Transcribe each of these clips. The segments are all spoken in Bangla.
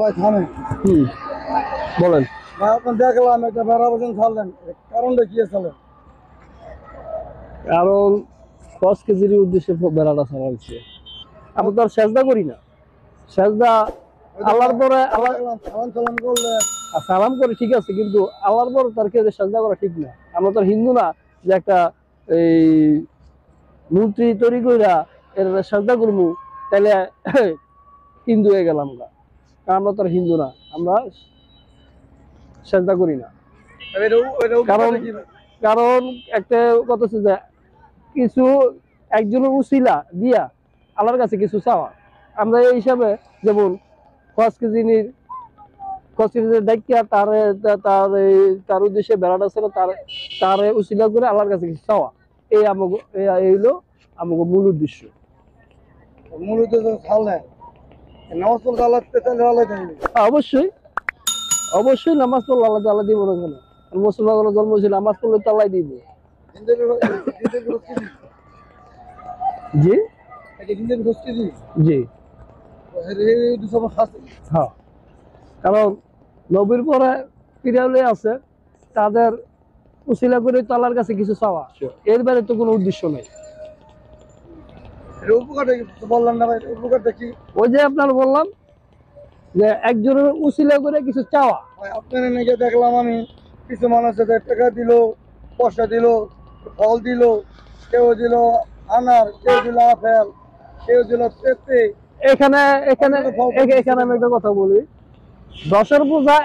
ভাই থামেন। বলেন। ভাই আপনি দেখলাম একটা বেড়া বসেন ছাড়লেন, কারণটা কি আসলে? কারণ 10 কেজির উদ্দেশ্যে বেড়াটা ছাড়া হয়েছে। আমরা তো আর সেজদা করি না। সেজদা আল্লাহর পরে আল্লাহ সালাম করলেন, সালাম করি ঠিক আছে, কিন্তু আল্লাহর পরে তার কেউ সেজদা করা ঠিক না। আমরা তো হিন্দু না যে একটা এই মূর্তি তৈরি কইরা এর সেজদা করবো, তাহলে হিন্দু হয়ে গেলাম আমরা। আমরা তো আর হিন্দু না, আমরা সেজদা করি না। কারণ কারণ একটা কথা হচ্ছে যে কিছু একজনের উসিলা দিয়া আল্লাহর কাছে কিছু চাওয়া। আমরা এই হিসাবে যেমন কসকেজিনীর ডাকিয়া তার উদ্দেশ্যে বেড়াটা ছিল, তার উসিলা করে আল্লাহর কাছে কিছু চাওয়া। এই আমাকে এই হইলো আমাকে মূল উদ্দেশ্য। মূল উদ্দেশ্য ছাড়লেন, নামাজ পড়তে আল্লাহ পেছনে আল্লাহ দেয়নি। অবশ্যই অবশ্যই নামাজ পড়লে আল্লাহ তাআলা দিব না কেন? মুসলমানের জন্ম ছিল, নামাজ পড়লে তো আল্লাহ দিব। জি জি হ্যাঁ, কারণ নবীর পরে ফিরাউলে আছে, তাদের উসিলা করে তো আল্লাহর কাছে কিছু চাওয়া, এর বাইরে তো কোনো উদ্দেশ্য নেই। বললাম না ভাই, উপকারটা কি? ওই যে আপনার বললাম যে একজনের উসিলা করে কিছু চাওয়া। আপনার নাকি দেখলাম আমি কিছু মানুষ 1000 টাকা দিল, পয়সা দিল, ফল দিল, কেউ দিল আনার, কেউ দিল আপেল, কেউ দিল পেঁপে। এখানে এখানে এখানে আমি একটা কথা বলি, 10-এর পূজা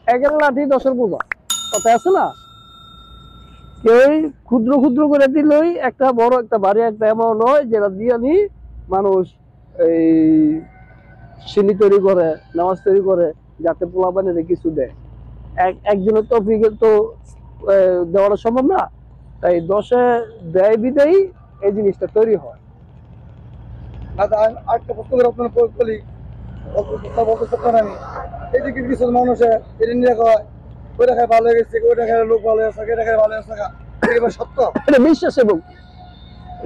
11 লাঠি 10-এর পূজা কথা আছে না? কেউ ক্ষুদ্র ক্ষুদ্র করে দিলেই একটা বড় একটা বাড়ি একটা অ্যামাউন্ট হয়, যেটা দিয়ে নি মানুষ এই সিঁড়ি তৈরি করে, নামাজ তৈরি করে, যাতে পোলা বানিয়ে কিছু দেয়। একজনের তৌফিকে তো দেওয়াটা সম্ভব না, তাই 10-এ দেয় বিদেই এই জিনিসটা তৈরি হয়। আরেকটা প্রশ্ন করে আপনার বলি, বলতে চাচ্ছেন আমি, এদিকে কিছু মানুষে এটা নিয়ে কয় ওইটা খায় ভালো হয়ে গেছে, ওইটা খায় লোক ভালো আছে, এটা খায় ভালো আছে, এবার সত্য? এটা বিশ্বাসের উপর,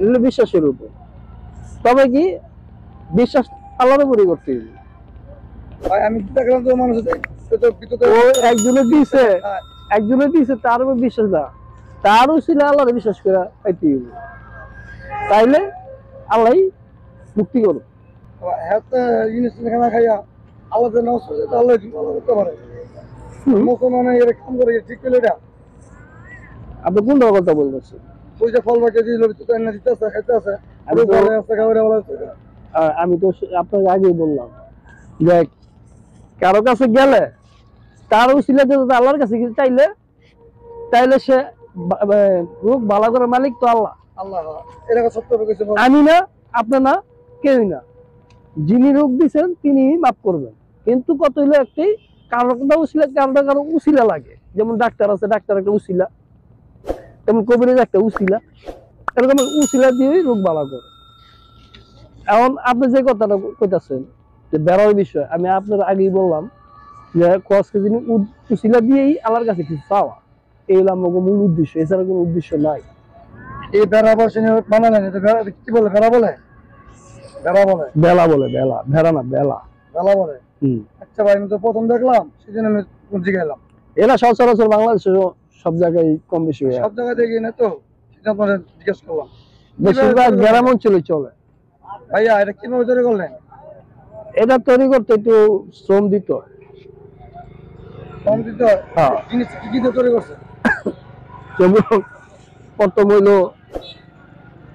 এটা বিশ্বাসের উপর। তবে কি বিশ্বাস আল্লাহর উপরই করতে হবে। ভাই আমি দেখলাম তো মানুষ একজনে দিয়েছে তার উপর বিশ্বাস না, তারও ছিল আল্লাহর বিশ্বাস করে পাইতে হবে, তাইলে আল্লাহ মুক্তি করো। খানা খাইয়া আল্লাহ আল্লাহ করতে পারে, মুসলমান কাম করে ঠিক করলে এটা। আপনি কোনটা কথা বলতেছেন? ওই যে ফল বাকি দিতে আছে, খাইতে আছে, আমি তো আপনাকে আগেই বললাম যে কারো কাছে গেলে তার উসিলা আল্লাহর কাছে চাইলে, তাইলে সে রোগ ভালো করার মালিক তো আল্লাহ। আল্লাহ এটা সত্য কিছু আমি না, আপনি না, কেউই না। যিনি রোগ দিচ্ছেন তিনি মাফ করবেন, কিন্তু কত হইলো একটাই, কারোটা উসিলা কারো উসিলা লাগে। যেমন ডাক্তার আছে, ডাক্তার একটা উসিলা, তেমন কবিরাজ একটা উসিলা, এরকম উসিলা দিয়েই রোগ ভালো করে। এখন আপনি যে কথাটা কইতাছেন যে বেড়ার বিষয়, আমি আপনার আগেই বললাম যে উসিলা দিয়েই আল্লাহর কাছে কিছু চাওয়া, এই হলো আমার মূল উদ্দেশ্য, এছাড়া কোনো উদ্দেশ্য নাই। এই বেড়া বসে বানালেন, কি বলে? বেড়া বলে? বেড়া বলে? বেলা বলে, বেলা, ভেড়া না, বেলা, বেলা বলে। আচ্ছা ভাই, আমি তো প্রথম দেখলাম, সেজন্য আমি জিজ্ঞাসা। এরা সচরাচর বাংলাদেশে সব জায়গায় কম বেশি হয়, সব জায়গায় দেখি না তো, সেটা আপনাদের জিজ্ঞেস করলাম। বেশিরভাগ গ্রাম অঞ্চলে চলে। ভাইয়া এটা কিভাবে তৈরি করলেন? এটা তৈরি করতে একটু শ্রম দিতে হয়। শ্রম দিতে হয়? হ্যাঁ। জিনিস কি কি তৈরি করছে? যেমন প্রথম হইলো,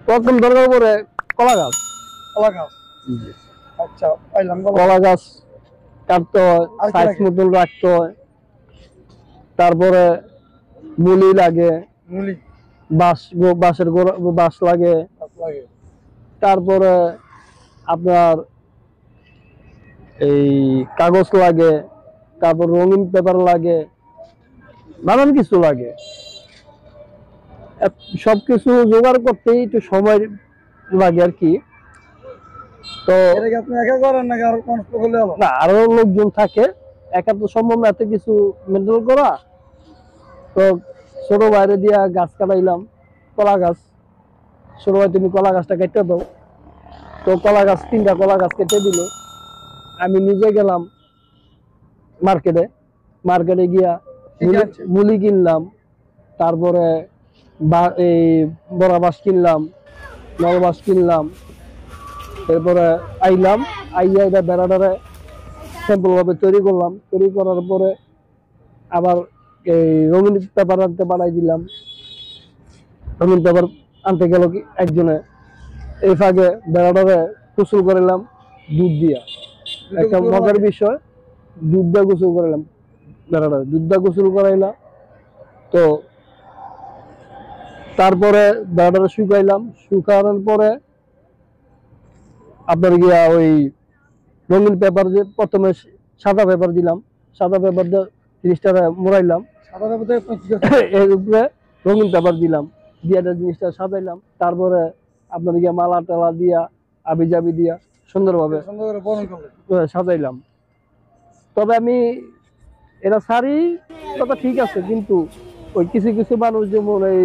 প্রথম দরকার পরে কলা গাছ। কলা গাছ? আচ্ছা, পাইলাম। কলা গাছ কাটতে হয়, সাইজ মতন রাখতে হয়। তারপরে মুলি লাগে, মুলি, বাঁশের বাঁশ লাগে। তারপরে আপনার এই কাগজ লাগে, তারপর রঙিন পেপার লাগে, নানান কিছু লাগে। সবকিছু জোগাড় করতে একটু সময় লাগে আর কি। তো আপনি একা করেন নাকি আরো মানুষ করলে হলো? না, আরো লোকজন থাকে, একা তো সম্ভব না এত কিছু মেনটেন করা। তো ছোট বাইরে দিয়া গাছ কাটাইলাম, কলা গাছ। ছোট ভাই তুমি কলা গাছটা কেটে দাও, তো কলা গাছ 3টা কলা গাছ কেটে দিল। আমি নিজে গেলাম মার্কেটে, মার্কেটে গিয়া কি কিনছেন? মুলি কিনলাম, তারপরে এই বড়া বাস কিনলাম, নল বাস কিনলাম, এরপরে আইলাম, আইয়া এটা বেড়াটারে স্যাম্পল ভাবে তৈরি করলাম, তৈরি করার পরে আবার এই রঙিন পেপার আনতে পাঠাই দিলাম। রঙিন পেপার আনতে গেল কি একজনে, এই ফাঁকে বেড়াটারে গোসল করিলাম দুধ দিয়া। একটা মজার বিষয়, দুধ দিয়ে গোসল করাইলাম বেড়াটা, দুধ দিয়ে গোসল করাইলাম। তো তারপরে বেড়াটা শুকাইলাম, শুকানোর পরে আপনার গিয়া ওই রঙিন পেপার, যে প্রথমে সাদা পেপার দিলাম, সাদা পেপার দিয়ে জিনিসটা মোড়াইলাম, সাদা পেপারে আপনি কি করছেন? এর উপরে রঙিন পেপার দিলাম, দিয়ে জিনিসটা সাজাইলাম। তারপরে আপনার গিয়া মালা টালা দিয়া, আবি জাবি দিয়া সুন্দরভাবে সুন্দর করে বরণ করলেন। সাজাইলাম। তবে আমি এটা সারি কথা ঠিক আছে, কিন্তু ওই কিছু কিছু মানুষ যেমন এই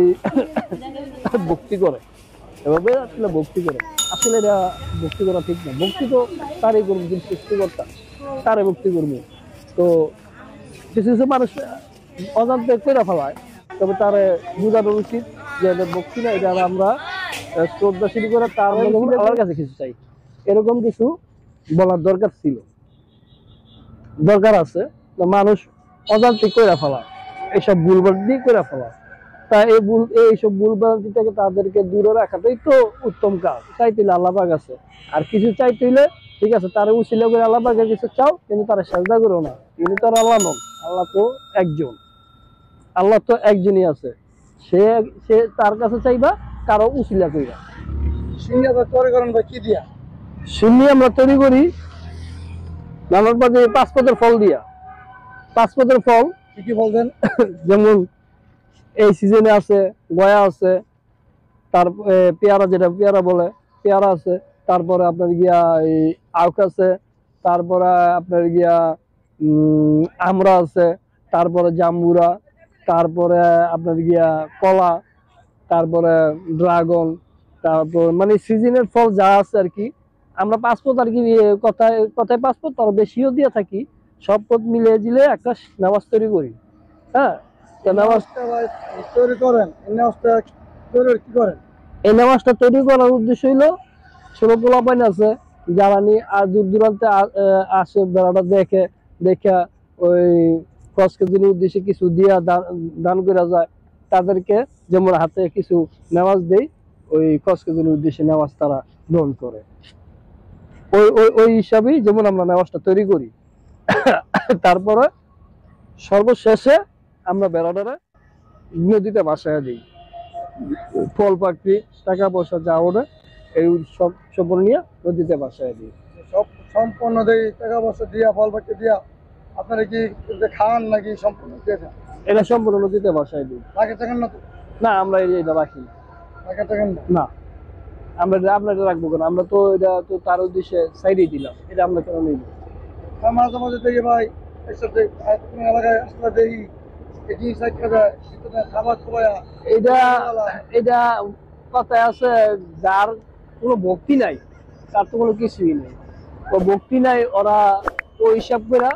ভক্তি করে, এভাবে আসলে ভক্তি করে, আসলে এটা ভক্তি করা ঠিক না। ভক্তি তো তারই করবো, কিন্তু সৃষ্টিকর্তা তারে ভক্তি করবো। তো কিছু কিছু মানুষ অজান্তে করে ফেলায়, তবে তারে বোঝানো উচিত যে এটা ভক্তি না, এটা আমরা শ্রদ্ধাশীল করে তার আমার কাছে কিছু চাই, এরকম কিছু বলার দরকার ছিল, দরকার আছে। মানুষ অযান্ত্রিক করে ফেলায়, এইসব ভুলভ্রান্তি করে ফেলায়। তা এইসব ভুলভ্রান্তি থেকে তাদেরকে দূরে রাখাটাই তো উত্তম কাজ। চাইতে হইলে আল্লাহ পাক আছে, আর কিছু চাইতে হইলে ঠিক আছে, তারা উছিলা করে আল্লাহ পাকের কিছু চাও, কিন্তু তারা সাজদা করো না। কিন্তু তার আল্লাহ নন, আল্লাহ তো একজন, আল্লাহ তো একজনই আছে। সে সে তার কাছে চাইবা, কারো উছিলা কইরা। সিঙ্গা তৈরি করেন ভাই কি দিয়া? সিন্নি আমরা তৈরি করি নানান পাতে 5 পদের ফল দিয়া। 5 পদের ফল কি কি বলবেন? যেমন এই সিজনে আছে গয়া আছে, তার পেয়ারা, যেটা পেয়ারা বলে, পেয়ারা আছে, তারপরে আপনার গিয়া এই আখ আছে, তারপরে আপনার গিয়া আমরা আছে, তারপরে জাম্বুরা, তারপরে আপনার গিয়া কলা, তারপরে ড্রাগন, তারপর মানে সিজনের ফল যা আছে আর কি। আমরা 5 পদ আর কি, কথায় কথায় 5 পদ, তার বেশিও দিয়ে থাকি। সব পদ মিলিয়ে দিলে একটা নামাজ তৈরি করি। হ্যাঁ, তো নামাজ নামাজটা ভাই তৈরি করেন, এই নামাজটা তৈরি কি করেন? এই নামাজটা তৈরি করার উদ্দেশ্য হইলো, ছোট পোলাপাইন আছে যারা নিয়ে আর দূর দূরান্তে আসে, বেড়াটা দেখে দেখা ওই কসকের উদ্দেশ্যে কিছু দিয়া দান করা যায়, তাদেরকে যেমন হাতে কিছু নামাজ দেই, ওই কসকের উদ্দেশ্যে নামাজ তারা গ্রহণ করে। ওই ওই ওই হিসাবেই যেমন আমরা নামাজটা তৈরি করি। তারপরে সর্বশেষে আমরা বেড়াটারে নদীতে ভাসায় দিই, ফল পাখি টাকা পয়সা যা ওঠে এই সব সব নিয়ে নদীতে ভাসায় দিই। সব সম্পূর্ণ দেই টাকা পয়সা দিয়া, ফল পাতি দিয়া। আপনারা কি খান নাকি সম্পূর্ণ দিয়ে দেন? এটা সম্পূর্ণ নদীতে ভাসায় দিই। রাখে থাকেন না তো? না, আমরা এটা রাখি না। রাখে থাকেন না? না, আমরা এটা রাখবো কেন? আমরা তো এটা তো তার উদ্দেশ্যে সাইডে দিলাম, এটা আমরা কেন নিব? মাঝে মাঝে দেখি ভাই এইসব তুমি এলাকায় আসলে দেখি এই জিনিস রাখা যায়, কিন্তু খাবার খোয়া এটা এটা কথায় আছে, যার কোনো ভক্তি নাই তার তো কোনো কিছুই নেই। ও ভক্তি নাই, ওরা ওই হিসাব করে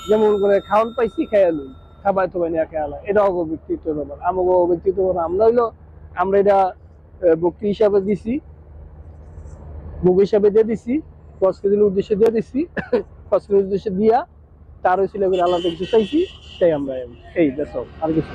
যেমন করে খাওয়ান পাইছি খেয়াল খাবার তো নিয়ে খেয়াল, এটা অগ ব্যক্তিত্ব ব্যাপার। আমাকে ব্যক্তিত্ব আমরা হইলো, আমরা এটা ভক্তি হিসাবে দিছি, ভোগ হিসাবে দিয়ে দিছি, কসকের উদ্দেশ্যে দিয়ে দিছি, কসকের উদ্দেশ্যে দিয়া তার হয়েছিল আল্লাহ কিছু চাইছি, তাই আমরা এই বেসব আর কিছু।